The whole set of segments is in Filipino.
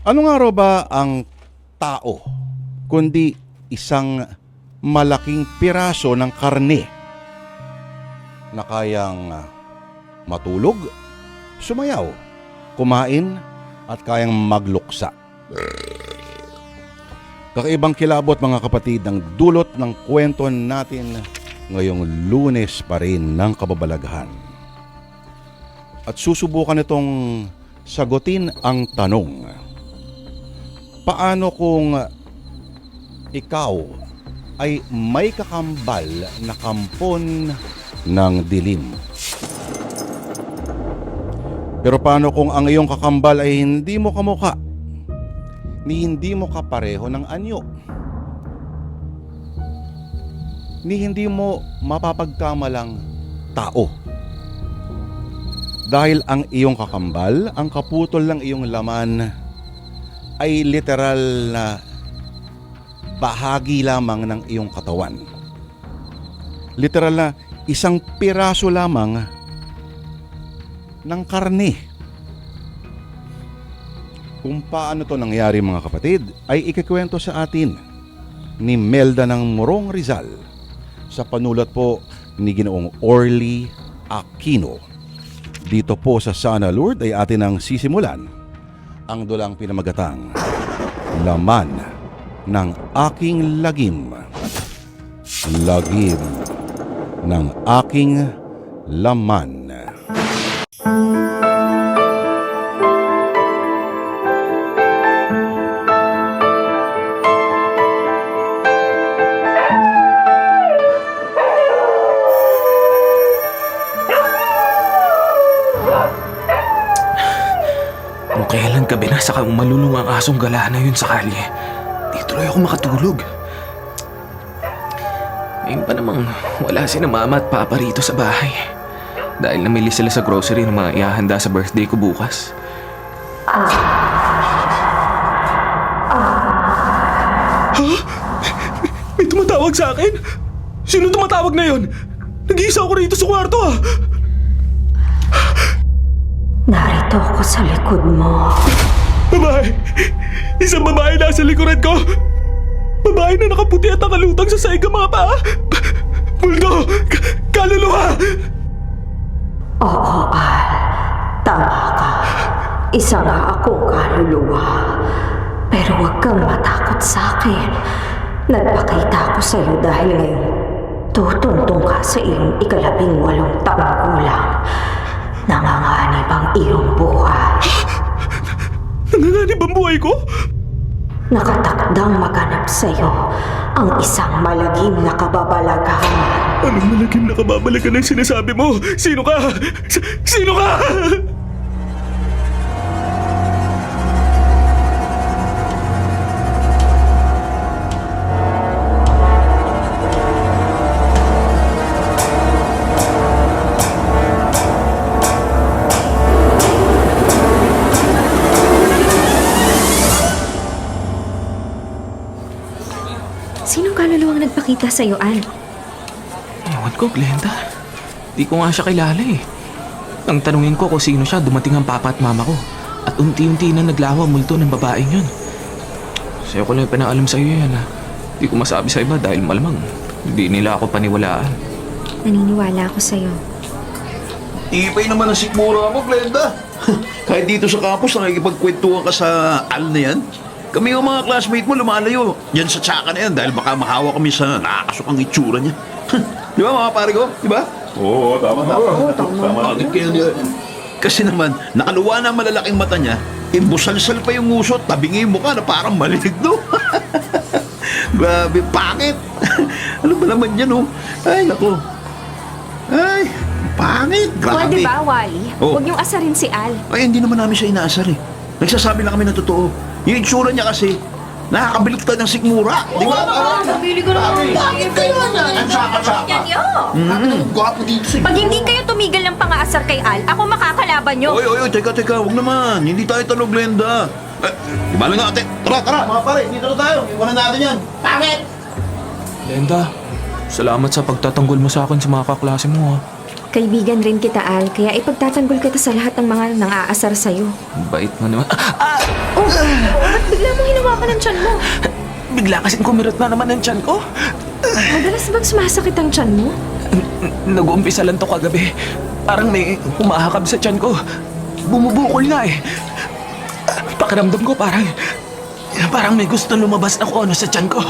Ano nga raw ba ang tao kundi isang malaking piraso ng karne na kayang matulog, sumayaw, kumain at kayang magluksa. Kakaibang kilabot mga kapatid ang dulot ng kwento natin ngayong Lunes pa rin ng kababalaghan. At susubukan itong sagutin ang tanong, paano kung ikaw ay may kakambal na kampon ng dilim? Pero paano kung ang iyong kakambal ay hindi mo kamukha, ni hindi mo kapareho ng anyo, ni hindi mo mapapagkamalang tao? Dahil ang iyong kakambal, ang kaputol ng iyong laman, ay literal na bahagi lamang ng iyong katawan. Literal na isang piraso lamang ng karne. Kung paano to nangyari mga kapatid, ay ikikwento sa atin ni Melda ng Morong Rizal sa panulat po ni Ginoong Orly Aquino. Dito po sa Sana Lord ay atin ang sisimulan ang dulang pinamagatang Laman ng Aking Lagim. Lagim ng aking laman. Kung kailan gabi na saka malulung ang asong gala na yun sa kalye, di tuloy ako makatulog. Ngayon pa namang wala si na mama at papa rito sa bahay. Dahil namili sila sa grocery ng mga ihahanda sa birthday ko bukas. Ha? May tumatawag sa akin? Sino tumatawag na yun? Nag-iisa ako rito sa kwarto ah! Narito ako sa likod mo. Babae! Isang babae nasa likuran ko! Babae na nakaputi at nakalutang sa saiga mga paa! Multo! Kaluluwa! Oo, Al. Tama ka. Isa nga akong kaluluwa. Pero huwag kang matakot sa akin. Nagpakita ko sa iyo dahil ngayon tutuntong ka sa iyong 18 taong gulang. Nanganganib ang iyong buhay. Nanganganib ang buhay ko? Nakatakdang maganap sa iyo ang isang malagim na kababalaghan. Anong malagim na kababalagan ang sinasabi mo? Sino ka? Sino ka? Sinong kaluluwang nagpakita sa'yo, Al? Ewan ko, Glenda. Di ko nga siya kilala eh. Nang tanungin ko kung sino siya, dumating ang papa at mama ko. At unti-unti na naglaho ang multo ng babaeng yun. Sa'yo ko lang pinaalam sa'yo yan ha. Di ko masabi sa iba dahil malamang hindi nila ako paniwalaan. Naniniwala ako sa'yo. Ipay naman ang sikmura mo, Glenda. Kahit dito sa campus, nakikipagkwentuhan ka sa Al na yan. Kami yung mga classmate mo lumalayo yan sa tsaka na yan dahil baka mahawa kami sa nakakasukang itsura niya. Di ba mga pare ko? Di ba? Oo, tama. Bakit kayo niya? Kasi naman, nakaluwa na ang malalaking mata niya, imbusalsal pa yung nguso at tabingi yung mukha na parang maligno. Grabe, pangit. Ano ba naman yan, oh? Ay, naku. Ay, pangit. Grabe. Pwede ba, Wally? Oh. Huwag niyong asarin si Al. Ay, hindi naman namin siya inaasar eh. Nagsasabi lang kami ng totoo. Yung itsura niya kasi, nakakabiliktad ng sikmura. Di ba? Nabili ko naman. Bakit kayo na? Ang saka-saka. Yan Ang gwapo dito sa Pag hindi kayo tumigil ng pangaasar kay Al, ako makakalaban niyo. Oy, teka, huwag naman. Hindi tayo talo, Glenda. Di ba lang ate? Tara, mga pare, dito na tayo. Iwanan natin yan. Bakit? Glenda, salamat sa pagtatanggol mo sa akin sa mga kaklase mo ha. Kaibigan rin kita, Al, kaya ipagtatanggol kita sa lahat ng mga nang-aasar sa'yo. Bait mo naman. naman ang tiyan mo? Bigla kasing kumirot na naman ang tiyan ko. Madalas bang sumasakit ang tiyan mo? Nag-uumpisa lang to kagabi. Parang may humahakab sa tiyan ko. Bumubukol na eh. Pakiramdam ko parang may gusto lumabas na kung ano sa tiyan ko.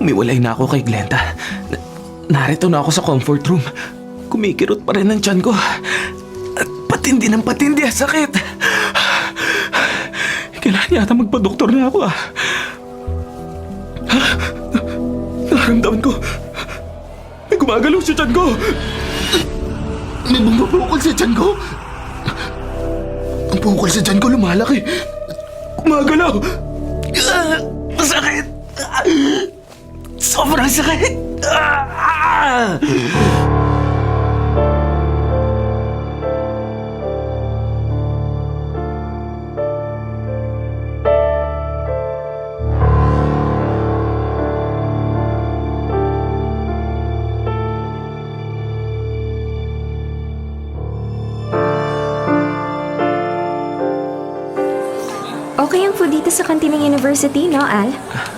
Humiwalay na ako kay Glenda. Narito na ako sa comfort room. Kumikirot pa rin ang tiyan ko. At patindi ng patindi ang sakit. Kailangan yata magpa-doktor na ako ah. Naramdaman ko. May gumagalaw sa tiyan ko. May bumabukol sa tiyan ko. Ang bukol sa tiyan ko lumalaki. Gumagalaw. Masakit. Sobrang sakit! Okay ang food dito sa kantin ng university, no, Al?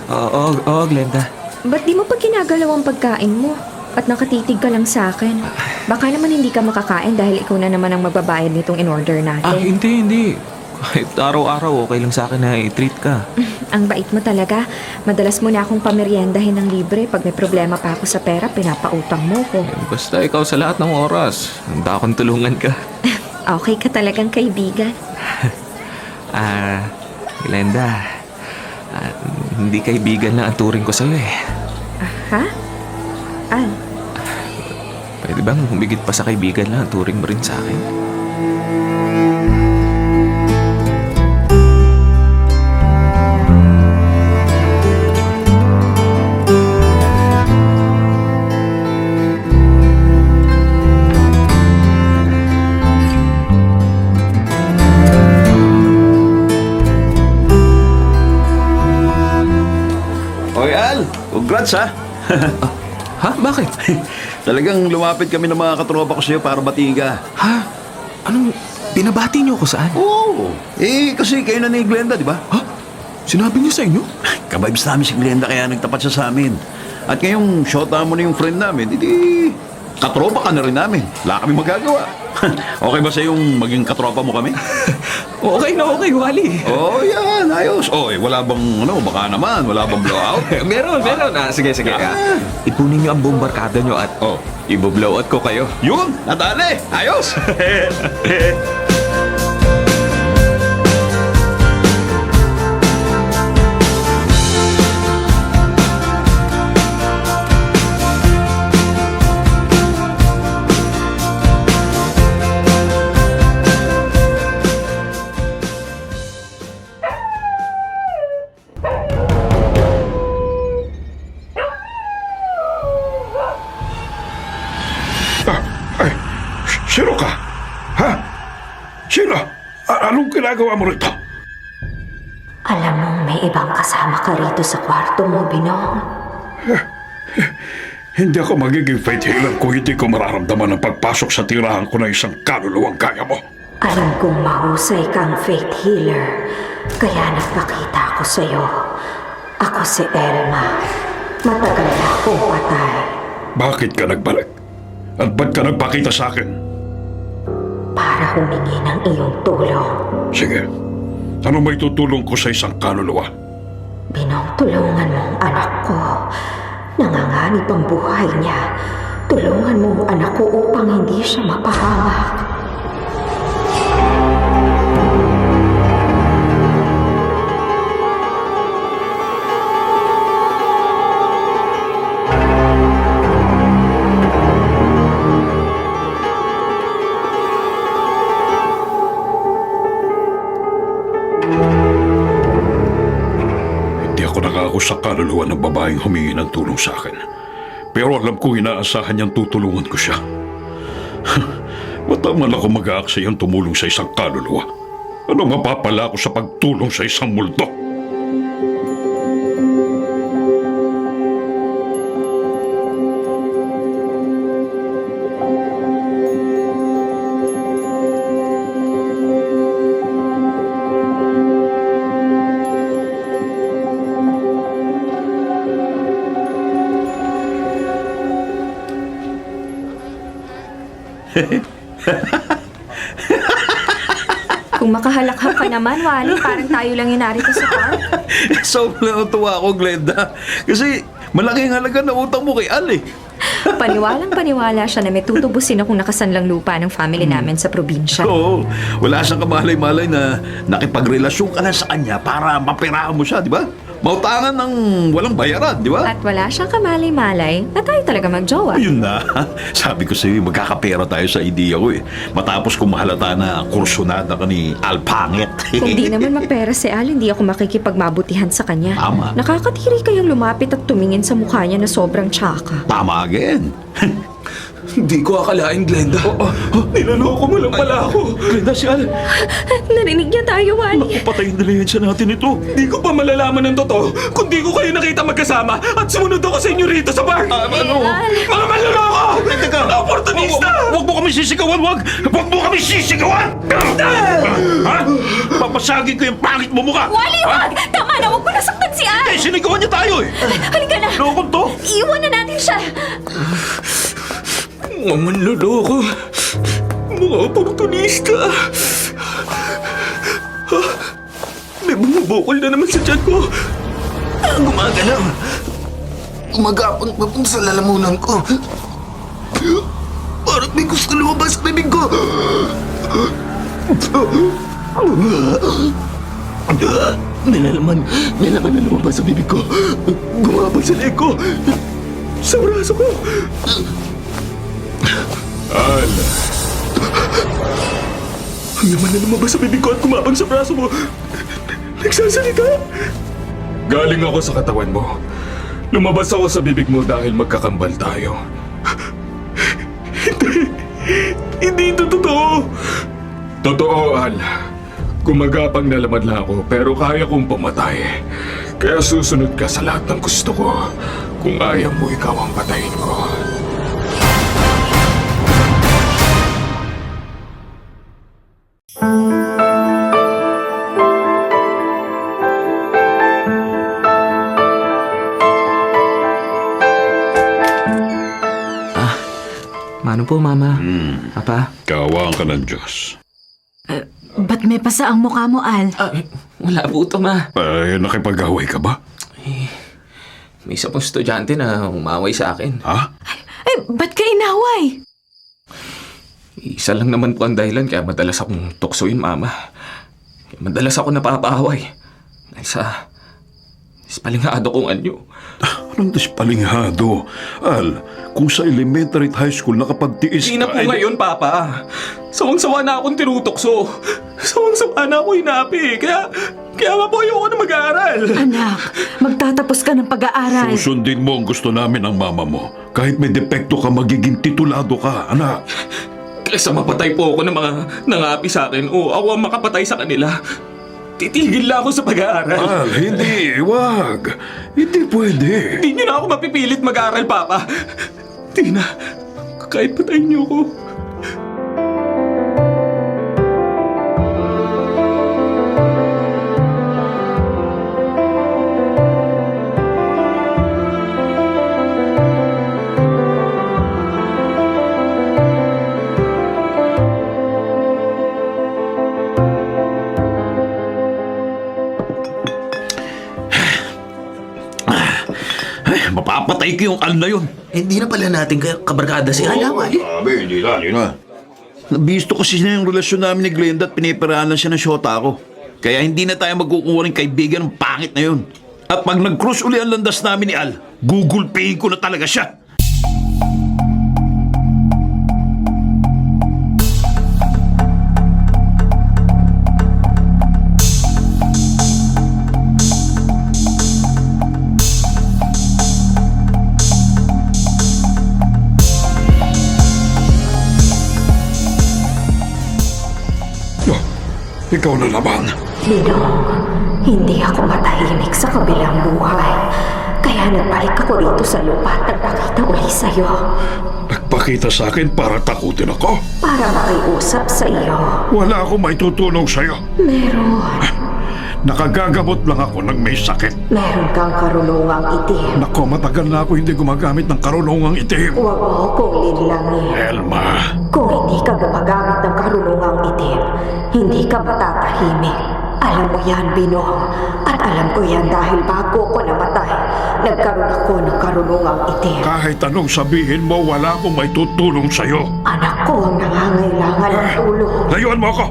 Oo, Glenda. Ba't di mo pa ginagalaw ang pagkain mo? At nakatitig ka lang sa akin. Baka naman hindi ka makakain dahil ikaw na naman ang magbabayad nitong in-order natin. Hindi. Kahit araw-araw, okay lang sa akin na i-treat ka. Ang bait mo talaga. Madalas mo na akong pameryendahin ng libre. Pag may problema pa ako sa pera, pinapautang mo ko. Basta ikaw sa lahat ng oras. Handa akong tulungan ka. Okay ka talagang kaibigan. Glenda, hindi kaibigan na ang turing ko sa'yo eh. Ha? Al? Pwede bang humigit pa sa kaibigan lang ang turing mo rin sa akin? Oy, Al! Congrats, ha? Ha? Bakit? Talagang lumapit kami ng mga katropa ko sa'yo para batiin ka. Ha? Anong binabati niyo ko saan? Oo. Kasi kayo na ni Glenda, di ba? Ha? Sinabi niyo sa inyo? Kabibes namin si Glenda kaya nagtapat siya sa amin. At ngayong shota mo na yung friend namin, edi katropa ka na rin namin. Wala kami magagawa. Okay ba sa yung maging katropa mo kami? Okay na okay, Wally. Oh, yan. Ayos. Oh, wala bang, baka naman, wala bang blowout? meron. Sige. Ipunin niyo ang buong barkada niyo at i-blow out ko kayo. Yun, nadali. Ayos. Sino ka? Ha? Sino? Anong ginagawa mo rito? Alam mong may ibang kasama ka rito sa kwarto mo, Binong. Hindi ako magiging faith healer kung hindi ko mararamdaman ang pagpasok sa tirahan ko na isang kaluluwang kaya mo. Alam kong mahusay kang faith healer, kaya nagpakita ako sa'yo. Ako si Elma. Matagal na akong patay. Bakit ka nagbalik? At ba't ka nagpakita sa akin? Para humingi ng iyong tulong. Sige. Ano may tutulong ko sa isang kaluluwa? Binong, tulungan mo ang anak ko. Nanganganib ang buhay niya. Tulungan mo ang anak ko upang hindi siya mapahamak. Ako sa kaluluwa ng babaeng humingi ng tulong sa akin. Pero alam ko inaasahan niyang tutulungan ko siya. Matamal ako mag-aaksayang tumulong sa isang kaluluwa. Ano mapapala ko sa pagtulong sa isang multo? Kung makahalakhak ka naman, Wally, parang tayo lang yung narito sa park. Sobrang natuwa ako, Glenda. Kasi malaking halaga na utang mo kay Al eh. Paniwalang paniwala siya na may tutubusin akong nakasanlang lupa ng family namin sa probinsya. Oo, wala siyang kamalay-malay na nakipagrelasyon ka na sa kanya para maperahan mo siya, di ba? Mautangan ng walang bayaran, di ba? At wala siyang kamalay-malay na tayo talaga magjowa. Ayun na. Sabi ko sa'yo, magkakapera tayo sa ideya ko eh. Matapos kung mahalata na kursunada ka ni Al Pangit. Kung di naman mapera si Al, hindi ako makikipagmabutihan sa kanya. Tama. Nakakatiri kayang lumapit at tumingin sa mukha niya na sobrang tsaka. Tama again. Hindi ko akalain, Glenda. Niloloko mo lang pala ako. Glenda, si Al. Narinig niya tayo, Wally. Patayin na lang siya natin ito. Di ko pa malalaman ng totoo kung di ko kayo nakita magkasama at sumunod ako sa inyo rito sa bar. Ano? Mga manloloko! Teka. Oportunista! Huwag mo kami sisigawan, wag! Huwag mo kami sisigawan! Ha? Papasagin ko yung pangit mo mukha! Wally, wag! Tama na, wag mo nasaktan si Al! Eh, sinigawan niya tayo eh! Halika na! Lokon to! Iwan na natin siya! Mga manloloko! Mga oportunista! May bumubukol na naman sa tiyan ko. Gumagalaw. Gumagapang papunta sa lalamunan ko. Parang may gusto lumabas sa bibig ko. May laman na lumabas sa bibig ko. Gumabag sa leg ko. Sa braso ko. Al, Ang laman na lumabas sa bibig ko at gumabag sa braso mo. Nagsasalita. galing ako sa katawan mo. Lumabas ako sa bibig mo dahil magkakambal tayo. Hindi ito totoo. Totoo, Al. Gumagapang na laman lang ako pero kaya kong pumatay. Kaya susunod ka sa lahat ng gusto ko. Kung ayaw mo, ikaw ang patayin ko. Mano po, Mama? Papa? Kawaan ka ng Diyos. Ba't may pasa ang mukha mo, Al? Wala po ito, Ma. Ay, nakipag-away ka ba? May isa pong estudyante na umaway sa akin. Ha? Ba't ka inaway? Isa lang naman po ang dahilan kaya madalas akong tuksoin, Mama. Kaya madalas ako napapaaway. Dahil sa palingado kong anyo. Anong dispalinghado? Al, kung sa elementary at high school nakapagtiis Hindi na po ngayon, Papa. Sawang-sawa na akong tinutokso. Sawang-sawa na ako hinapi. Kaya nga po ayoko na mag-aaral. Anak, magtatapos ka ng pag-aaral. Susundin mo ang gusto namin ng mama mo. Kahit may depekto ka, magiging titulado ka, anak. Kaysa mapatay po ako ng mga nangapi sa akin o ako ang makapatay sa kanila, titigil lang ako sa pag-aaral. Al, hindi, wag. Hindi pwede. Hindi niyo na ako mapipilit mag-aaral, Papa. Di na. Kahit patayin niyo ako. Ay, mapapatay ko yung Al na yun. Hindi na pala natin kabarkada si Al, Wally. Sabi, hindi na. Nabisto kasi na yung relasyon namin ni Glenda at pinipirahan siya ng syota ko. Kaya hindi na tayo magkukuha ng kaibigan ng pangit na yun. At pag nag-cross uli ang landas namin ni Al, Google Pay ko na talaga siya. Ikaw na naman. Binong, hindi ako matahimik sa kabilang buhay. Kaya nagbalik ako rito sa lupa at nagpakita uli sa'yo. Nagpakita sa akin para takutin ako. Para makiusap sa iyo. Wala akong may tutulong sa'yo. Meron. Nakagagamot lang ako ng may sakit. Meron kang karunungang itim. Nako, matagal na ako hindi gumagamit ng karunungang itim. Huwag mo akong linlangin. Elma, Kung hindi ka gumagamit ng karunungang itim, hindi ka matatahimik. Alam mo yan, Binong. At alam ko yan dahil bago ko namatay, nagkaroon ako ng karunungang itim. kahit anong sabihin mo, wala akong may tutulong sa'yo. Anak ko ang nangangailangan ng tulong. Layuan mo ako!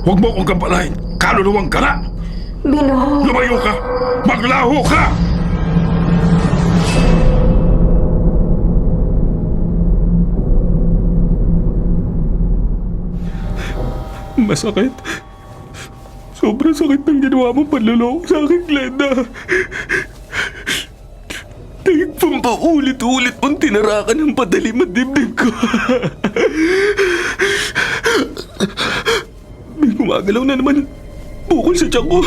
Huwag mo akong gampalahin! Kaluluwang ka na! Binong! Lumayo ka! Maglaho ka! Masakit. Sobrang sakit ng ginawa mong panluloko sa akin, Glenda. Dahil paulit-ulit mong tinarakan ng padalim at dibdib ko. May gumagalaw na naman bukol sa tiyan ko.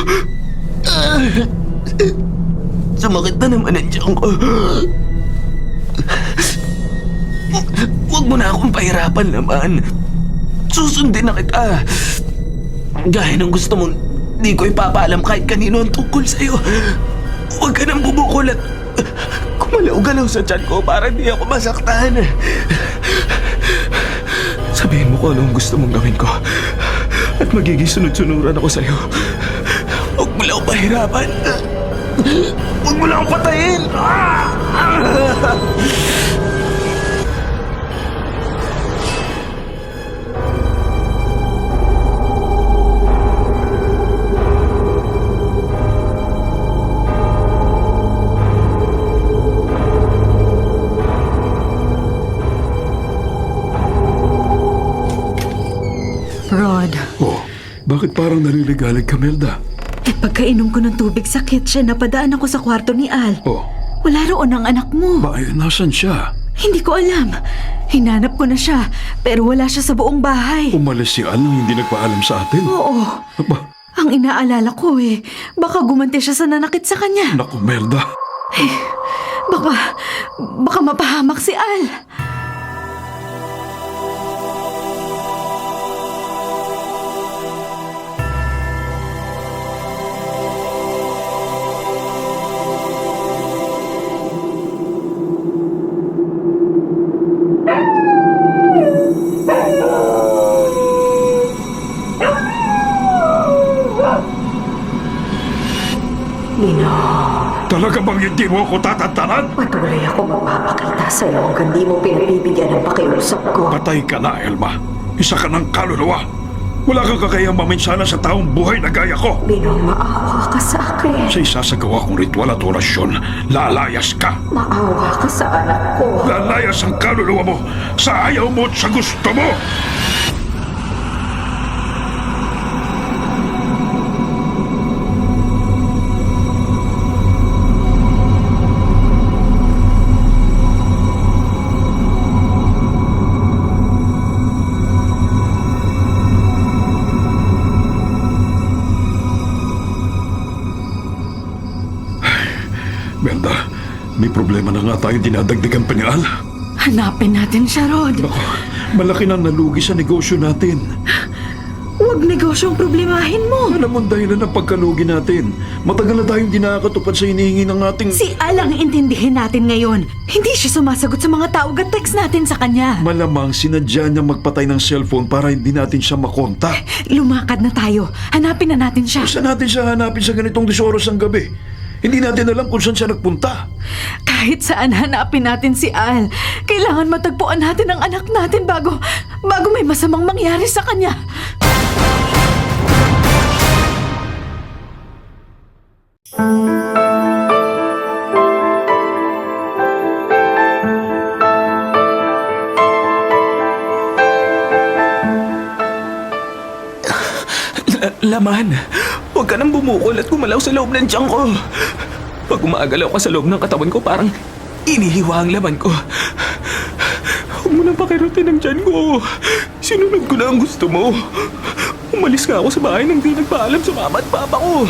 Sumakit na naman ang tiyan ko. Huwag mo na akong pahirapan naman. Susundin na kita. Gaya ng gusto mo, di ko ipapaalam kahit kanino ang tungkol sa'yo. Huwag ka nang bumukol at kumalaw-galaw sa tiyan ko para di ako masaktan. Sabihin mo kung ano ang gusto mong gawin ko at magiging sunod-sunuran ako sa'yo. Huwag mo lang pahirapan. Huwag mo lang patayin. Rod, Oh, bakit parang naliligalig ka, Melda? pagkainom ko ng tubig sa kitchen, napadaan ako sa kwarto ni Al. Oh, Wala roon ang anak mo. nasan siya? Hindi ko alam. Hinanap ko na siya, pero wala siya sa buong bahay. Umalis si Al nang hindi nagpaalam sa atin. Oo. Aba, Ang inaalala ko baka gumanti siya sa nanakit sa kanya. naku, Melda. Baka mapahamak si Al. Binong, Talaga bang hindi mo ako tatantanan? patuloy ako magpapakita sa'yo hanggang di mo pinagbibigyan ng pakiusap ko. Patay ka na, Elma. Isa ka ng kaluluwa. Wala kang kakayang maminsala sa taong buhay na gaya ko. Binong, maawa ka sa akin. Sa isasagawa kong ritual at orasyon, lalayas ka. Maawa ka sa anak ko. Lalayas ang kaluluwa mo sa ayaw mo at sa gusto mo. Melda, may problema na nga tayong dinadagdagan pa ni Al. Hanapin natin siya, Rod. Naku, malaki nang nalugi sa negosyo natin. Huwag negosyong problemahin mo. Ano mong dahilan ng pagkalugi natin? Matagal na tayong di nakakatupad sa hinihingi ng ating... Si Al ang intindihin natin ngayon. Hindi siya sumasagot sa mga tawag at text natin sa kanya. Malamang sinadya niya magpatay ng cellphone para hindi natin siya makontak. Lumakad na tayo. Hanapin na natin siya. Saan natin siya hanapin sa ganitong 10 oras ng gabi? Hindi natin alam kung saan siya nagpunta. Kahit saan hanapin natin si Al, kailangan matagpuan natin ang anak natin bago may masamang mangyari sa kanya. Laman, huwag ka nang bumukol at gumalaw sa loob ng tiyan ko. Pag umagalaw ka sa loob ng katawan ko, parang inihiwa ang laman ko. Huwag mo nang pakirutin ang tiyan ko. Sinunod ko na ang gusto mo. Umalis nga ako sa bahay nang di nagpaalam sa mama at papa ko.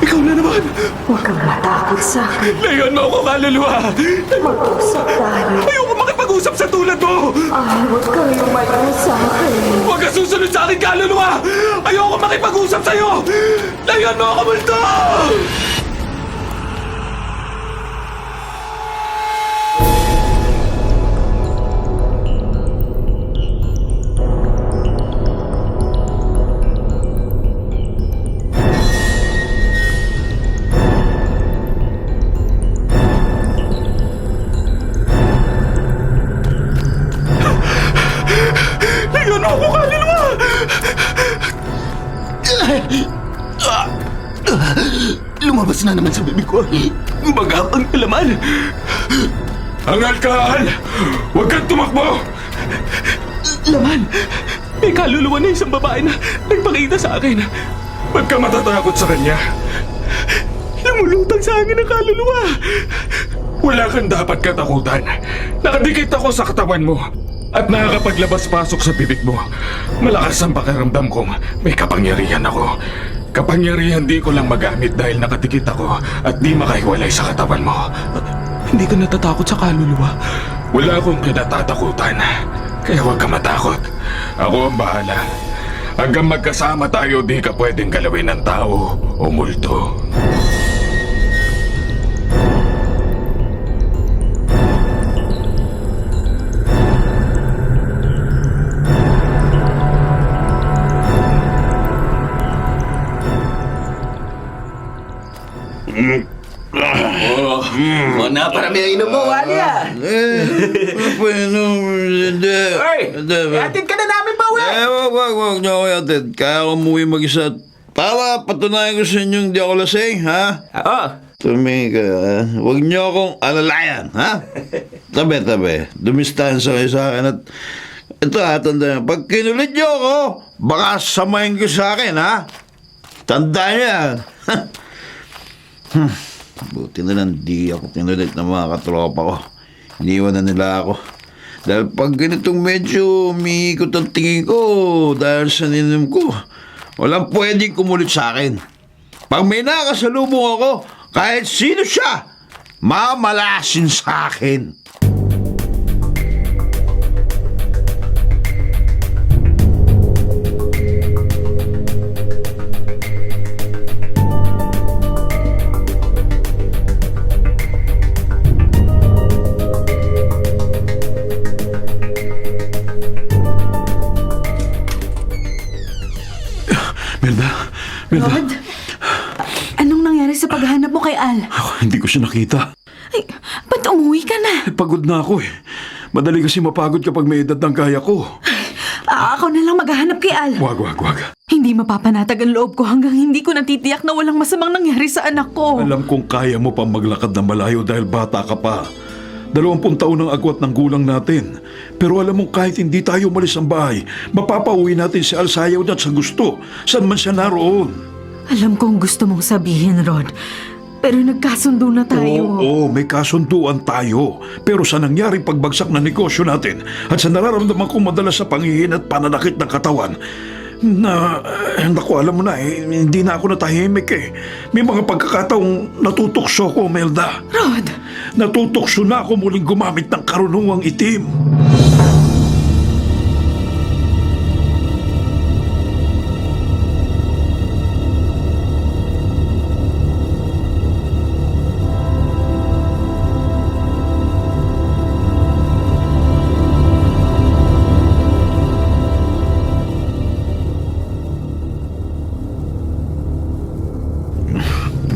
Ikaw na naman! Huwag kang matakot sa akin. Layan mo ako, kaluluwa! Mag-usap tayo. Ayoko makipag-usap sa tulad mo! Al, huwag kang lumayo sa akin. Huwag ka susunod sa akin, kaluluwa! Ayoko makipag-usap sa'yo! Layan mo ako, multo! Layan mo ako, kaluluwa! Lumabas na naman sa bibig ko. Magapang kalaman! Angal ka, Al! Huwag kang tumakbo! Laman! May kaluluwa na isang babae na nagpakita sa akin. Ba't ka matatakot sa kanya? Lumulutang sa akin ang kaluluwa! Wala kang dapat katakutan. Nakadikit ako sa katawan mo at nakakapaglabas-pasok sa bibig mo. Malakas ang pakiramdam kong may kapangyarihan ako. Kapangyarihan di ko lang magamit dahil nakadikit ako at di makahiwalay sa katawan mo. Hindi ka natatakot sa kaluluwa. Wala akong kinatatakutan. Kaya huwag ka matakot. Ako ang bahala. Hanggang magkasama tayo, di ka pwedeng galawin ng tao o multo. Muna para may inom mo, Alia. Hindi. Atid ka na namin ba, Wag niyo ako yatid. Kaya ako umuwi mag-isa. Para patunayan ko sa inyo hindi ako lasing, ha? Oo. Tumingin ka, ha? Huwag niyo akong alalayan, ha? Tabi. Dumistahan sa kayo sa akin at ito ha, tandaan. Pag kinulit niyo ako, baka samayin ko sa akin, ha? Tandaan niyo yan. Buti na lang di ako kinulit ng mga katropa ko. Iniwan na nila ako. Dahil pag ganitong medyo umiikot ang tingin ko dahil sa ninom ko, walang pwedeng kumulit sa akin. Pag may nakasalubong ako, kahit sino siya, mamalasin sa akin. Melda, Rod, anong nangyari sa paghahanap mo kay Al? hindi ko siya nakita. Ay, ba't umuwi ka na? Pagod na ako eh. Madali kasi mapagod kapag may edad ng kaya ko. Ako na lang maghahanap kay Al. Wag. Hindi mapapanatag ang loob ko hanggang hindi ko natitiyak na walang masamang nangyari sa anak ko. Alam kong kaya mo pang maglakad na malayo dahil bata ka pa. 20 taon ang agwat ng gulang natin. Pero alam mong kahit hindi tayo umalis ng bahay, mapapauwi natin si Al sa ayaw niya at sa gusto. Saan man siya naroon. Alam kong gusto mong sabihin, Rod. Pero nagkasundo na tayo. Oo, may kasunduan tayo. Pero sa nangyaring pagbagsak ng negosyo natin at sa nararamdaman kong madalas sa pangihin at pananakit ng katawan, naku, alam mo na hindi na ako natahimik eh. May mga pagkakataong natutukso ko, Melda. Rod! Natutukso na ako muling gumamit ng karunungang itim.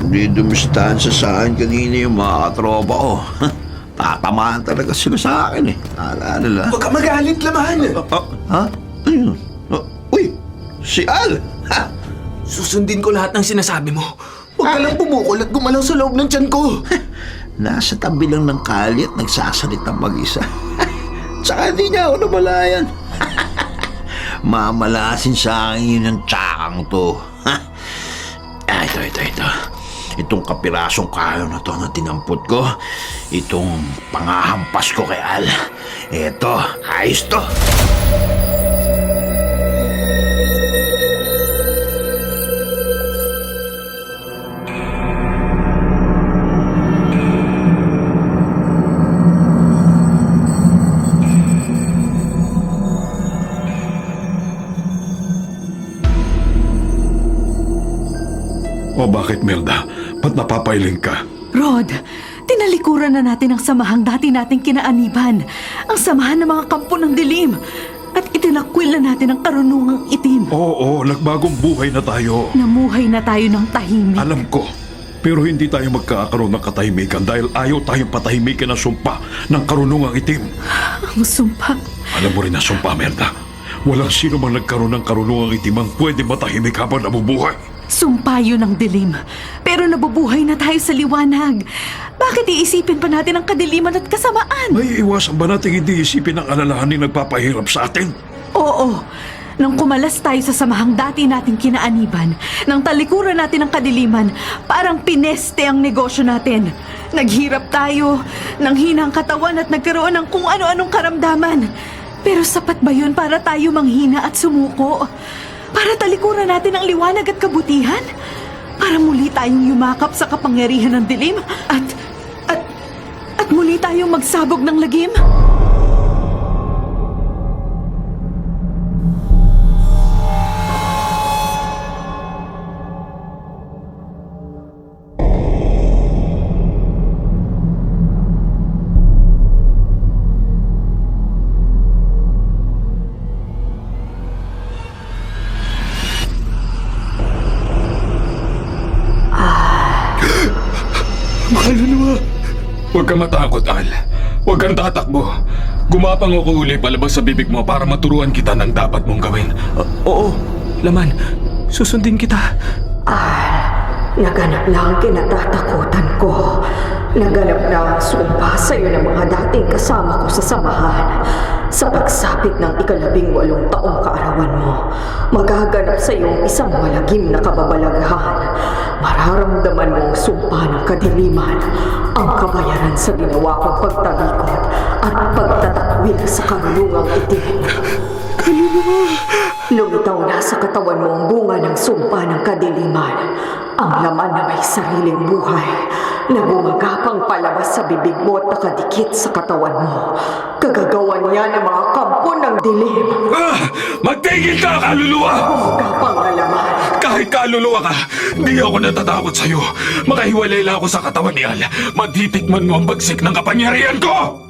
Hindi dumistahan sa akin kanina yung mga katropa ko. Tatamaan talaga sila sa akin eh. Alala nila. Huwag ka magalit, Laman! Ha? Ano yun? Uy! Si Al! Ha? Susundin ko lahat ng sinasabi mo. Huwag ka lang bumukol at gumalaw sa loob ng tiyan ko. Nasa tabi lang ng kali at nagsasalita mag-isa. Tsaka hindi niya ako namalayan. Mamalasin sa akin yun yung tsakang to. Ito. Itong kapirasong kayo na to na tinampot ko, itong pangahampas ko kay Al. Eto, ayos to. O bakit, Melda? Ba't napapailing ka? Rod, tinalikuran na natin ang samahang dati nating kinaaniban. Ang samahan ng mga kampo ng dilim. At itinakwil na natin ang karunungang itim. Oo, nagbagong buhay na tayo. Namuhay na tayo ng tahimik. Alam ko. Pero hindi tayo magkakaroon ng katahimikan dahil ayaw tayong patahimikin ang sumpa ng karunungang itim. Ang sumpa. Alam mo rin ang sumpa, Melda. Walang sino mang nagkaroon ng karunungang itim ang pwede matahimik habang nabubuhay. Sumpa yun ng dilim. Pero nabubuhay na tayo sa liwanag. Bakit iisipin pa natin ang kadiliman at kasamaan? May iwasan ba natin hindi isipin ang alalahanin nagpapahirap sa atin? Oo. Nang kumalas tayo sa samahang dati nating kinaaniban, nang talikuran natin ang kadiliman, parang pineste ang negosyo natin. Naghirap tayo, nang hinang katawan at nagkaroon ng kung ano-anong karamdaman. Pero sapat ba yun para tayo manghina at sumuko? Para talikuran natin ang liwanag at kabutihan? Para muli tayong yumakap sa kapangyarihan ng dilim? At muli tayong magsabog ng lagim? Kaluluwa! Huwag kang matakot, Al. Huwag kang tatakbo. Gumapang ako uli palabas sa bibig mo para maturuan kita ng dapat mong gawin. Oo, Laman. Susundin kita. Naganap na ang kinatatakutan ko. Naganap na ang sumpa sa'yo ng mga dating kasama ko sa samahan. Sa pagsapit ng 18 taong kaarawan mo, magaganap sa iyong isang malagim na kababalaghan. Mararamdaman mo ang sumpa ng kadiliman, ang kabayaran sa ginawa kong pagtalikod at pagtatakwil sa karunungang itim. Lumitaw na sa katawan mo ang bunga ng sumpa ng kadiliman, ang laman na may sariling buhay, na gumagapang palabas sa bibig mo at nakadikit sa katawan mo. Kagagawan niya ng mga kampo ng dilim. Magtigil ka, kaluluwa! Gumagapang na laman. Kahit kaluluwa ka, di ako natatakot sa'yo. Makahiwalay lang ako sa katawan ni Al. Matitikman mo ang bagsik ng kapangyarihan ko!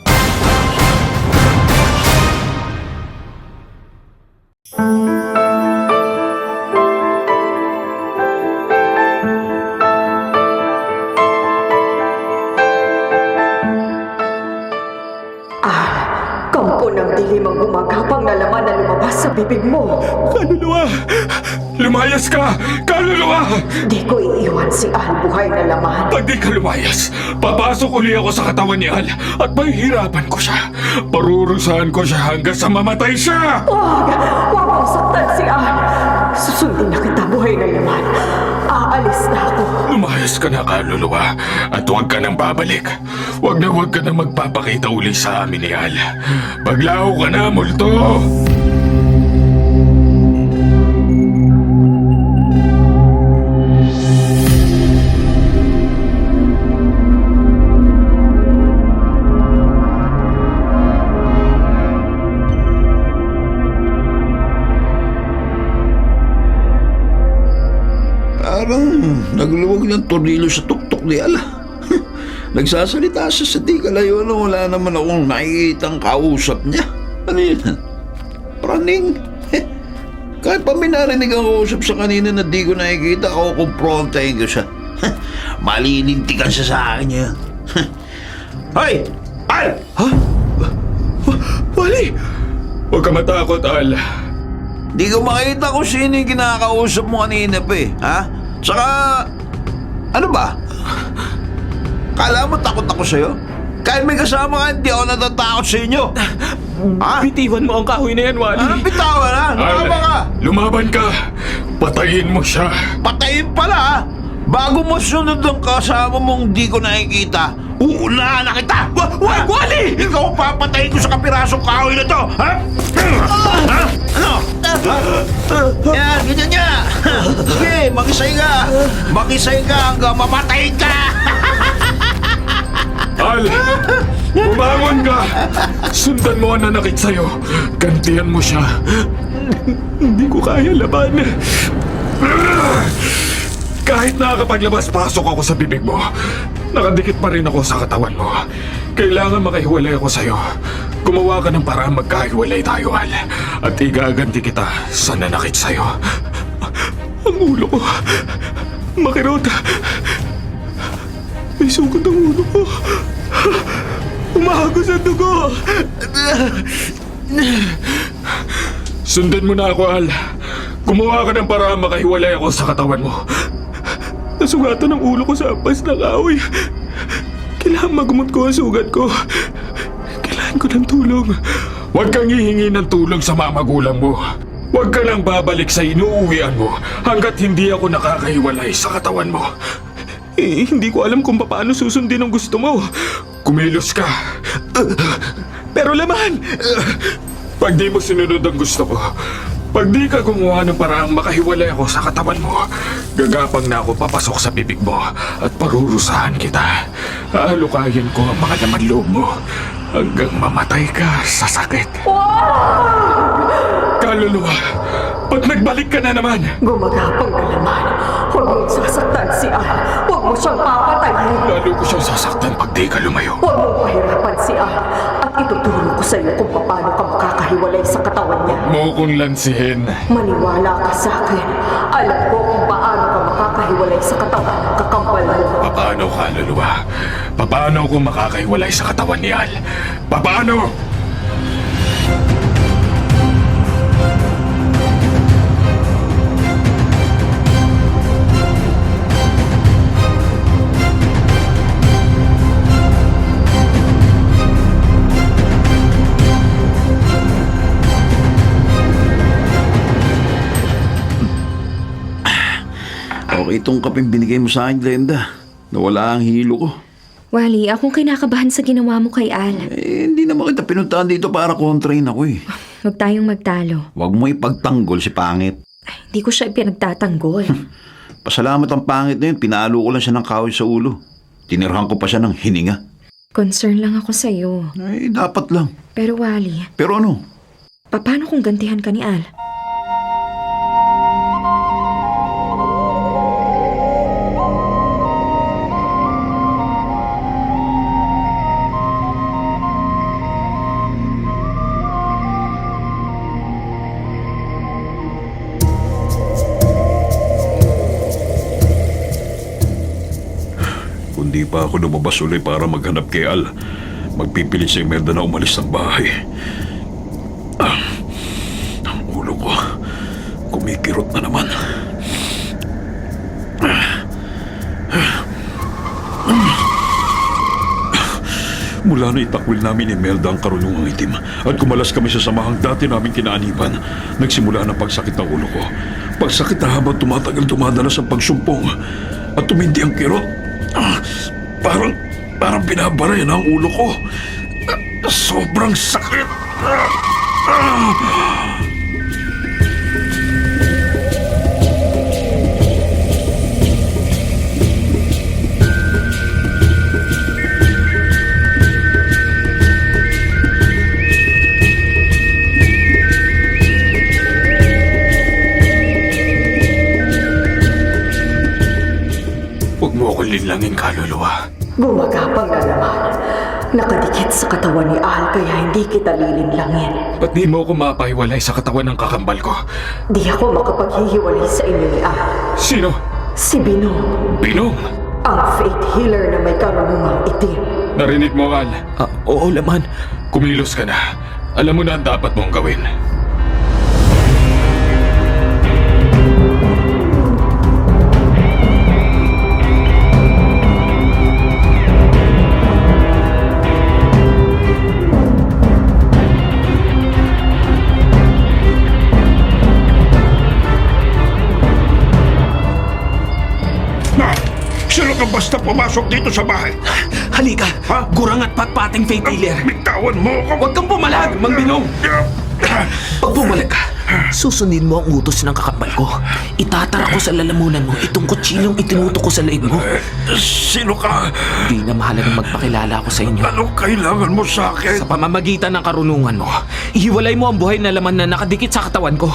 Kampo ng dilim ang gumagapang na laman na lumabas sa bibig mo. Kaluluwa! Lumayas ka! Kaluluwa! Di ko iiwan si Al buhay na laman. Pag di ka lumayas, papasok uli ako sa katawan ni Al at mahihirapan ko siya. Parurusahan ko siya hanggang sa mamatay siya! Huwag mong saktan si Al. Susundin na kita buhay na laman. Aalis na ako. Lumayas ka na, kaluluwa, at huwag ka nang babalik. Huwag ka na magpapakita uli sa amin ni Al. Paglaho ka na, multo! Parang nagluwag ng tornilyo sa tuktok ni Al. Nagsasalita siya sa di kalayo na wala naman akong nakikitang kausap niya. Ano yun? Praning. Kahit pa may narinig ang kausap sa kanina na di ko nakikita, ako kumprontahin ko siya. Malilintikan siya sa akin niya. Hoy! Al! Ha? Wally! Huwag ka matakot, Al. Di ko makita kung sino yung kinakausap mo kanina pa eh. Ha? Tsaka, ano ba? Kala mo takot ako sa'yo? Kahit may kasama ka, hindi ako natatakot sa inyo. Ha? Bitiwan mo ang kahoy na yan, Wally. Anong bitawan ha? Lumaban ka! Lumaban ka! Patayin mo siya! Patayin pala ha? Bago mo sunod ang kasama mong di ko nakikita, uunahan na kita! Wag, Wally! Ikaw ang papatayin ko sa kapirasong kahoy na to! Ha? Ha? Ano? Yan, ganyan niya! Sige, makisay ka! Makisay ka hanggang mamatay ka! Al! Bumangon ka! Sundan mo ang nanakit sa'yo. Gantihan mo siya. Hindi ko kaya laban. Kahit nakakapaglabas-pasok ako sa bibig mo, nakadikit pa rin ako sa katawan mo. Kailangan makahiwalay ako sa'yo. Gumawa ka ng paraan magkahiwalay tayo, Al. At igaganti kita sa nanakit sa'yo. Ang ulo ko. Makirot. May sugat ang ulo ko. Umahagos ang dugo. Sundan mo na ako, Al. Gumawa ka ng paraan makahiwalay ako sa katawan mo. Nasugatan ang ulo ko sa ampas ng kahoy. Kailangan magumot ko ang sugat ko. Kailangan ko ng tulong. Huwag kang hihingi ng tulong sa mga magulang mo. Huwag ka lang babalik sa inuuwian mo hanggat hindi ako nakakahiwalay sa katawan mo. Hindi ko alam kung paano susundin ang gusto mo. Kumilos ka. Pero laman! Pag di mo sinunod ang gusto ko, pag di ka gumawa ng paraang makahiwalay ako sa katawan mo, gagapang na ako papasok sa bibig mo at parurusahan kita. Aalukayin ko ang mga laman loob mo hanggang mamatay ka sa sakit. Kaluluwa, ba't nagbalik ka na naman? Gumagapang ka naman. Huwag mong sasaktan si Al. Huwag mo siyang papatayin. Lalo ko siyang sasaktan pag di ka lumayo. Huwag mong pahirapan si Al. At ituturo ko sa iyo kung paano ka makakahiwalay sa katawan niya. Mo kong lansihin. Maniwala ka sa akin. Alam ko kung paano ka makakahiwalay sa katawan ng kakampal mo. Paano, kaluluwa? Paano ako makakahiwalay sa katawan ni Al? Paano? Okay, itong kapeng binigay mo sa akin, Glenda. Nawala ang hilo ko. Wally, akong kinakabahan sa ginawa mo kay Al. Hindi naman kita pinuntahan dito para kontrain ako eh. Huwag tayong magtalo. Huwag mo ipagtanggol si Pangit. Hindi ko siya pinagtatanggol. Pasalamat ang Pangit na yun, pinalo ko lang siya ng kahoy sa ulo. Tinirhan ko pa siya ng hininga. Concern lang ako sa'yo. Dapat lang. Pero Wally, Pero ano? paano kung gantihan ka ni Al? Kung di pa ako lumabas uli para maghanap kay Al, magpipilit si Imelda na umalis ng bahay. Ang ulo ko, kumikirot na naman. Mula na itakwil namin ni Imelda ang karunungang itim at kumalas kami sa samahang dati namin kinaaniban, nagsimula ng pagsakit ng ulo ko. Pagsakit na habang tumatagal dumadalas ang pagsumpong at tumindi ang kirot. Parang binabarayan ang ulo ko. Sobrang sakit. Huwag mo ako linlangin, kaluluwa. Gumagapang na naman. Nakadikit sa katawan ni Al kaya hindi kita lilinlangin. Ba't di mo ako mapahiwalay sa katawan ng kakambal ko? Di ako makapaghihiwalay sa inyo ni Al. Sino? Si Binong, Binong! ang faith healer na may karunungang itim. Narinig mo, Al? Oo, laman. Kumilos ka na. Alam mo na ang dapat mong gawin. Na basta pumasok dito sa bahay. Halika! Ha? Gurang at patpating fatallier! Bitawan mo ako! Huwag kang pumalag, Mang Binong! Pag pumalag ka, susundin mo ang utos ng kakambal ko. Itatara ko sa lalamunan mo itong kutsilong itinutok ko sa leeg mo. Sino ka? Di na mahalagang magpakilala ko sa inyo. Anong kailangan mo sa akin? Sa pamamagitan ng karunungan mo, ihiwalay mo ang buhay na laman na nakadikit sa katawan ko.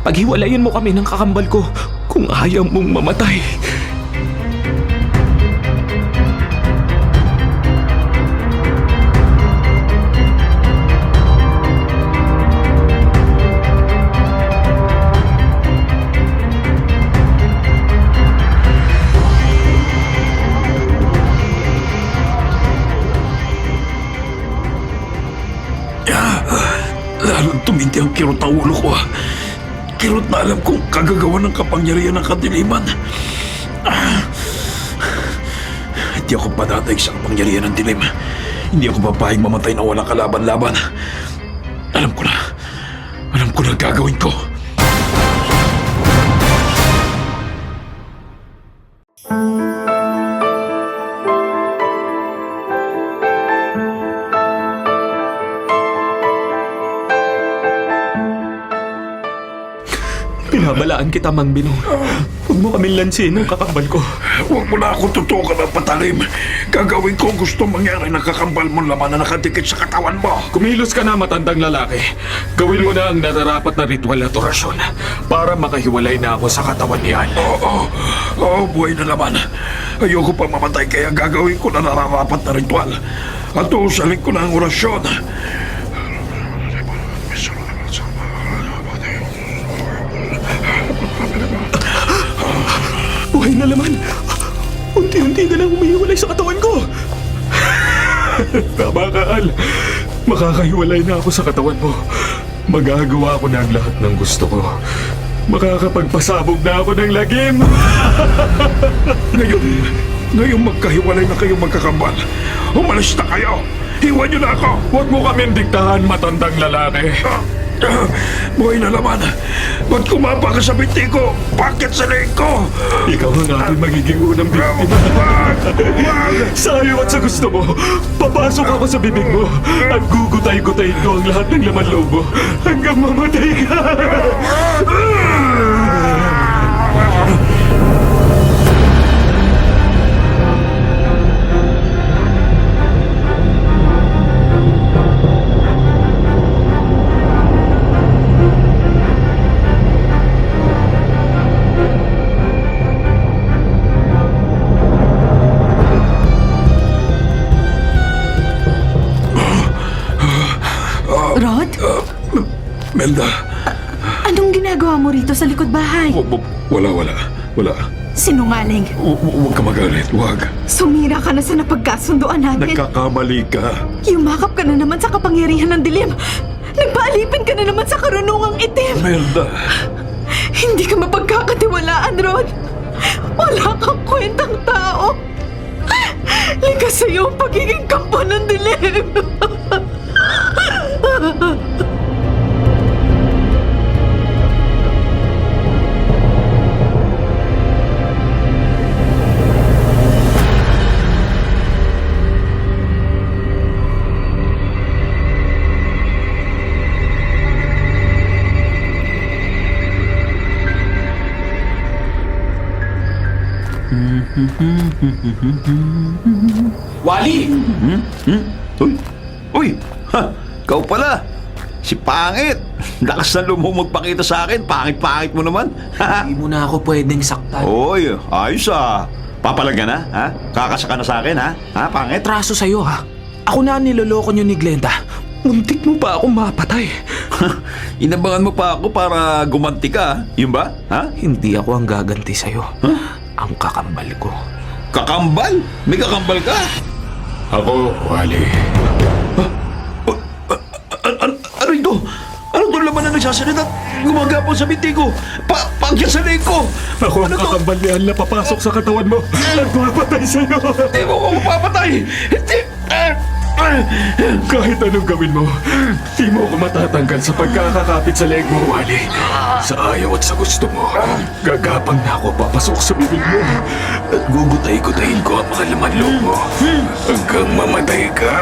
Paghiwalayin mo kami ng kakambal ko kung ayaw mong mamatay. Lalong tuminti ang kirot ang ulo ko. Kirot na alam kong kagagawa ng kapangyarihan ng kadiliman. Hindi ako padatay sa kapangyarihan ng dilim. Hindi ako papayag mamatay na walang kalaban-laban. Alam ko na. Alam ko na gagawin ko. Pinabalaan kita, Mang Binong. Huwag mo kaming lansin ng kakambal ko. Huwag mo na akong tutukan ng patalim. Gagawin ko ang gusto mangyari ng kakambal mong laman na nakadikit sa katawan mo. Kumilos ka na, matandang lalaki. Gawin mo na ang nararapat na ritual at orasyon para makahiwalay na ako sa katawan ni Al. Oo, buhay na laman. Ayoko pa mamatay kaya gagawin ko na nararapat na ritual. At uusalin ko na ang orasyon. Buhay na laman. Unti-unti ka nang humihiwalay sa katawan ko. Tama ka, Al. Makakahiwalay na ako sa katawan mo. Magagawa ko na ang lahat ng gusto ko. Makakapagpasabog na ako ng lagim. Ngayon magkahiwalay na kayong magkakambal. Umalis na kayo. Iwan niyo na ako. Huwag mo kaming diktahan, matandang lalaki. Buhay na laman. Ba't kumapa ka sa binti ko? Bakit sa leeg ko? Ikaw ang aking magiging unang biktima. Sa ayaw at sa gusto mo, papasok ako sa bibig mo at gugutay-gutayin ko ang lahat ng laman loob mo hanggang mamatay ka. Rod? Melda. Anong ginagawa mo rito sa likod bahay? Wala. Sinungaling. Huwag ka magalit. Huwag. Sumira ka na sa napagkasunduan natin. Nagkakamali ka. Yumakap ka na naman sa kapangyarihan ng dilim. Nagpaalipin ka na naman sa karunungang itim. Melda. Hindi ka mapagkakatiwalaan, Rod. Wala kang kwentang tao. Likas sa'yo ang pagiging kampo ng dilim. Wally! Uy! Ha! Ikaw pala! Si Pangit! Lakas na mo magpakita sa akin. Pangit-pangit mo naman. Hindi mo na ako pwedeng saktan. Oy, ayos ah. Papalag ka na, ha? Kakasaka na sa akin, ha? Ha, Pangit? Traso sa'yo, ha? Ako na ang niloloko niyo ni Glenda. Muntik mo pa ako mapatay. Inabangan mo pa ako para gumanti ka, yun ba? Ha? Hindi ako ang gaganti sa'yo. Ang kakambal ko. Kakambal? May kakambal ka? Ako, Wally. Ano ito? Ano itong laman na nagsasalita? Gumagapon sa binti ko. Pagyan sa leeg ko. Ako ang Ano to? kakambal ni Al na papasok sa katawan mo at papatay sa'yo. Hindi mo ako mapapatay. Hindi. Kahit anong gawin mo, di mo ako matatanggal sa pagkakakapit sa leeg mo, Wally. Sa ayaw at sa gusto mo, gagapang na ako papasok sa bibig mo at gugutay-gutayin ko ang mga laman loob mo hanggang mamatay ka.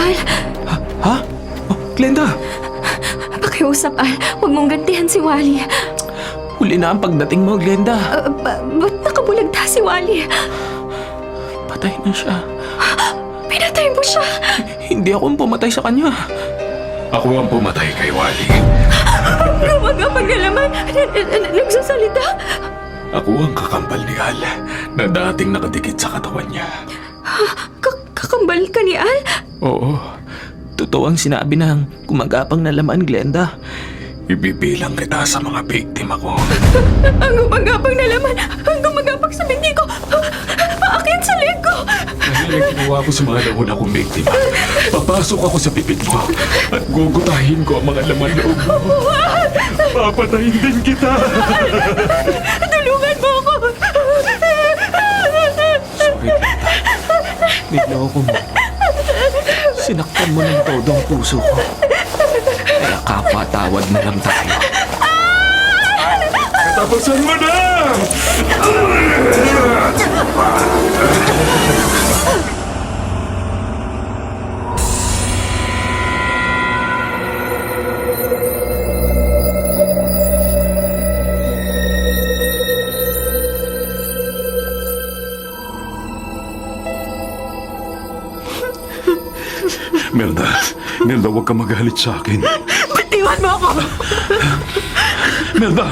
Al, Ha? Oh, Glenda, pakiusap, Al. Huwag mong gantihan si Wally. huli na ang pagdating mo, Glenda. Ba't nakabulagta si Wally? Patay na siya. Pinatay mo siya. Hindi ako ang pumatay sa kanya. Ako ang pumatay kay Wally. Gumagapag na naman. Nagsasalita. Ako ang kakambal ni Al na dating nakadikit sa katawan niya. Kakambal ka ni Al? Oo. Totoo ang sinabi ng gumagapang na laman, Glenda. Ibibilang kita sa mga biktima ko. Ang gumagapang na laman. Ang gumagapang sa binti ko. Paakyat sa leg ko. Dahil ginawa ko sa mga nauna kong biktima, papasok ako sa bibig mo at gugutahin ko ang mga laman loob mo. Papatayin din kita. Tulungan mo ako. Sorry, Glenda. Niloko mo. Sinaktan mo ng todo ang puso ko. Kaya kapatawad na lang tayo. Katapusan mo na! Melda, huwag ka magalit sa akin. Bitiwan mo ako! Melda!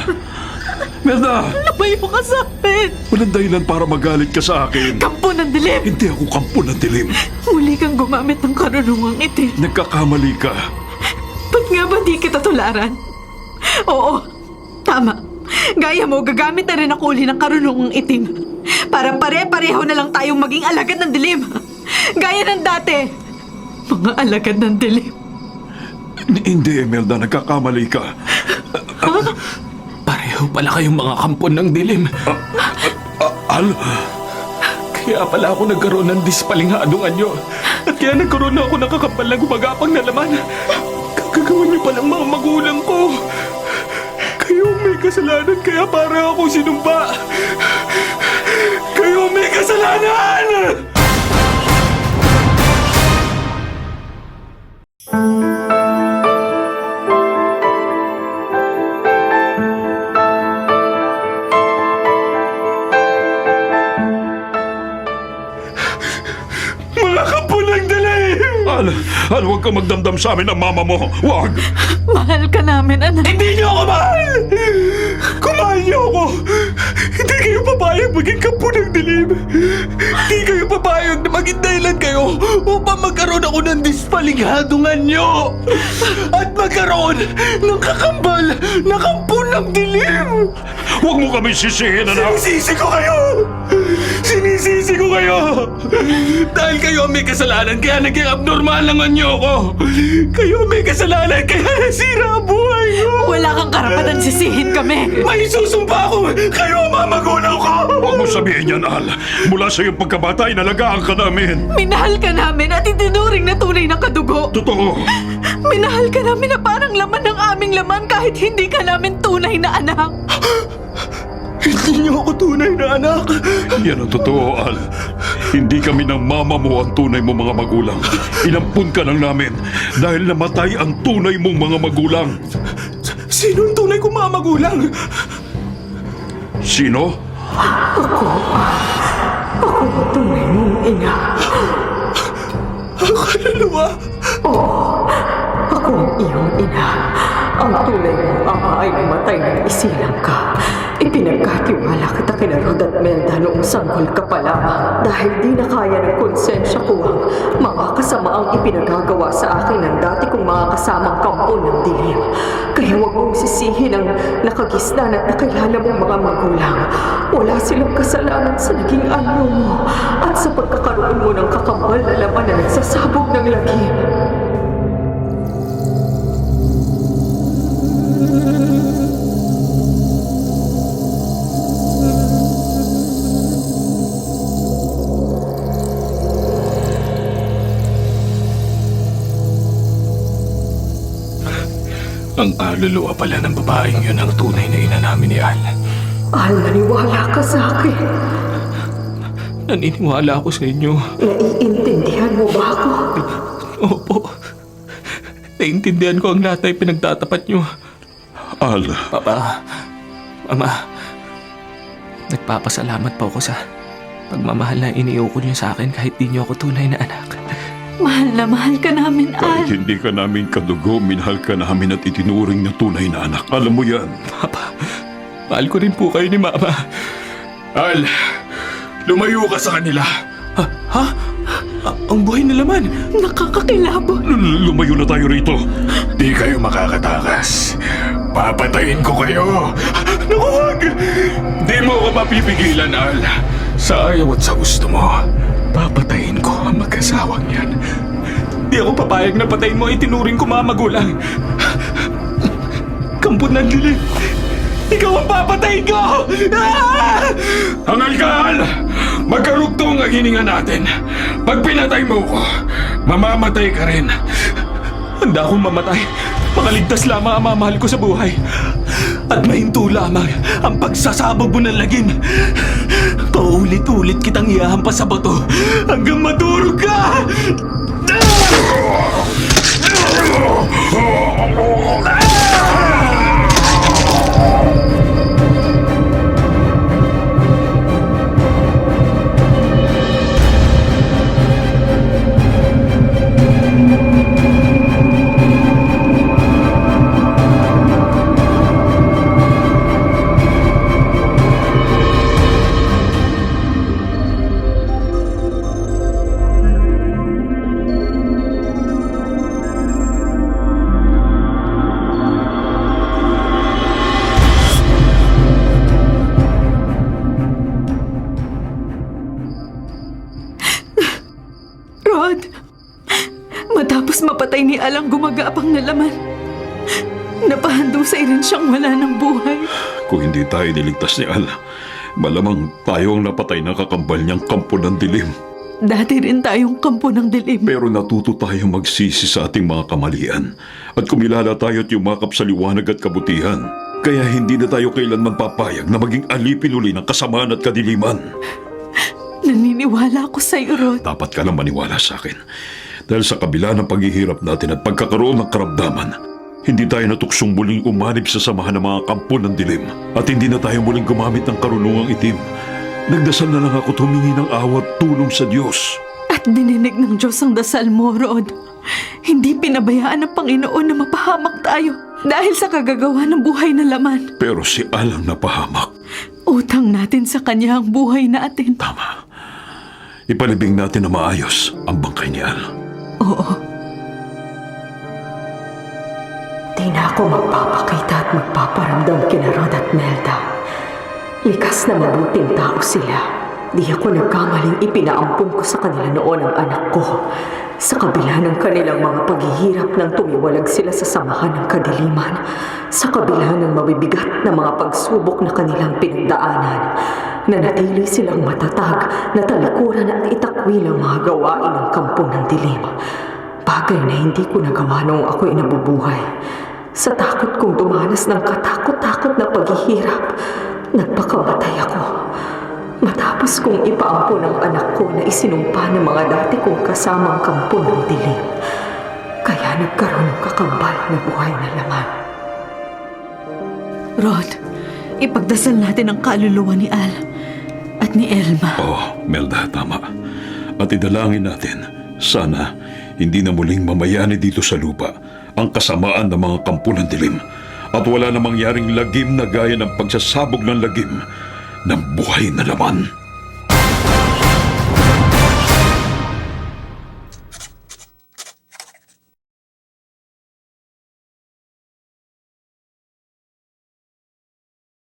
Lumayo ka sa akin! Walang dahilan para magalit ka sa akin. Kampo ng dilim! Hindi ako kampo ng dilim. Muli kang gumamit ng karunungang itim. Nagkakamali ka. Ba't nga ba di kita tularan? Oo, tama. Gaya mo, gagamit na rin ako uli ng karunungang itim. Para pare-pareho na lang tayong maging alagad ng dilim. Gaya ng dati. Mga alagad ng dilim. Hindi, Melda. Nagkakamali ka. Pareho pala kayong mga kampon ng dilim. Al? Kaya pala ako nagkaroon ng dispalinghadong anyo. At kaya nagkaroon na ako ng kakapal na gumagapang na laman. Gagawin niyo palang mga magulang ko. Kayo may kasalanan kaya para ako sinumpa. Kayo may kasalanan! Mga kapo ng dilim! Al, huwag ka magdamdam sa amin ng mama mo. Huwag! Mahal ka namin, anak. Hindi niyo ako mahal! Kung mahal niyo ako, hindi kayo papayag maging kapo ng dilim. Hindi kayo papayag na maging dahilan kayo upang magkaroon ako ng dispalinghadong anyo. At magkaroon ng kakambal na kampo ng dilim. Huwag mo kami sisihin, anak! Sinisisi ko kayo! Sinisisi ko kayo! Dahil kayo ang may kasalanan kaya naging abnormal ang anyo ko. Kayo ang may kasalanan kaya nasira ang buhay ko. Wala kang karapatan sisihin kami. May susumpa ako! Kayo ang mga magulang ko! Huwag mo sabihin yan, Al. Mula sa iyong pagkabata, inalagaan ka namin. Minahal ka namin at itinuring na tunay na kadugo. Totoo. Minahal ka namin na parang laman ng aming laman kahit hindi ka namin tunay na anak. Hindi niyo ako tunay na anak! Yan ang totoo, Al. Hindi kami ng mama mo ang tunay mong mga magulang. Inampun ka lang namin dahil namatay ang tunay mong mga magulang. Sino ang tunay kong mga magulang? Sino? Tunay mong ina. Ang kaluluwa! Ako ang iyong ina. Ang tunay mong ama ay namatay ng isilang ka. Ipinagkatiwala kita kina Rod at Melda noong sanggol ka pa lamang dahil di na kaya ng konsensya ko ang mga kasamaang ipinagagawa sa akin ng dati kong mga kasamang kampo ng dilim. Kaya huwag mong sisihin ang nakagisnan at nakilala mong mga magulang. Wala silang kasalanan sa naging anyo mo at sa pagkakaroon mo ng kakambal na laman na nagsasabog ng lagim. Ang aluluwa pala ng babaeng yun ang tunay na ina namin ni Al. Al, maniwala ka sa akin. Naniniwala ako sa inyo. Naiintindihan mo ba ako? Opo. Naintindihan ko ang lahat ay pinagtatapat nyo. Al, Papa, Mama, nagpapasalamat po ako sa pagmamahal na iniuukol niyo sa akin kahit di niyo ako tunay na anak. Mahal na mahal ka namin, Al. kahit hindi ka namin kadugo, minahal ka namin at itinuring na tunay na anak. Alam mo yan. Papa, mahal ko rin po kayo ni Mama. Al, lumayo ka sa kanila. Ha? Ang buhay na laman. Nakakakilabot. Lumayo na tayo rito. Di kayo makakatakas. Papatayin ko kayo. Naku, wag! Di mo ako mapipigilan, Al. Sa ayaw at sa gusto mo, papatayin ko ang mag-asawang yan. Di ako papayag na patayin mo ay tinuring ko mga magulang. Kampon ng dilim. Ikaw ang papatayin ko! Ah! Hangal ka, Al! Magkarugtong ang hininga natin. Pag pinatay mo ko, mamamatay ka rin. Handa akong mamatay. Makaligtas lamang ang mamahal ko sa buhay. At mahinto lamang ang pagsasabog mo ng lagim. Paulit-ulit kitang ihahampas sa bato hanggang madurog ka! Rod, matapos mapatay ni Al ang gumagapang na laman, napahandusay rin siyang wala ng buhay. Kung hindi tayo niligtas ni Al, malamang tayo ang napatay ng kakambal niyang kampo ng dilim. Dati rin tayong kampo ng dilim. Pero natuto tayong magsisi sa ating mga kamalian at kumilala tayo at yumakap sa liwanag at kabutihan. Kaya hindi na tayo kailanman papayag na maging alipin uli ng kasamaan at kadiliman. Naniniwala ako sa iyo, Rod. Dapat ka lang maniwala sa akin. Dahil sa kabila ng paghihirap natin at pagkakaroon ng karamdaman, hindi tayo natuksong muling umanib sa samahan ng mga kampo ng dilim at hindi na tayo muling gumamit ng karunungang itim. Nagdasal na lang ako humingi ng awa at tulong sa Diyos. At dininig ng Diyos ang dasal mo, Rod. Hindi pinabayaan ng Panginoon na mapahamak tayo dahil sa kagagawa ng buhay na laman. Pero si Al ang napahamak. Utang natin sa kanya ang buhay natin. Tama. Ipalibing natin na maayos ang bangkay ni Al. Oo. Di na ako magpapakita at magpaparamdam kina Rod at Melda. Likas na mabuting tao sila. Di ako nagkamaling ipinaampun ko sa kanila noon ang anak ko. Sa kabila ng kanilang mga paghihirap nang tumiwalag sila sa samahan ng kadiliman, sa kabila ng mabibigat na mga pagsubok na kanilang pinagdaanan, nanatili silang matatag na talikuran at itakwil ang mga gawain ng kampo ng dilim. Bagay na hindi ko nagawa noong ako'y nabubuhay. Sa takot kong dumanas ng katakot-takot na paghihirap, nagpakamatay ako. Matapos kong ipaampon ang anak ko na isinumpa ng mga dati kong kasamang kampo ng dilim. Kaya nagkaroon ng kakambal na buhay na laman. Rod, ipagdasal natin ang kaluluwa ni Al at ni Elma. Oh, Melda, tama. At idalangin natin, sana hindi na muling mamayani dito sa lupa ang kasamaan ng mga kampo ng dilim At wala namang yaring lagim na gaya ng pagsasabog ng lagim ng buhay na laman.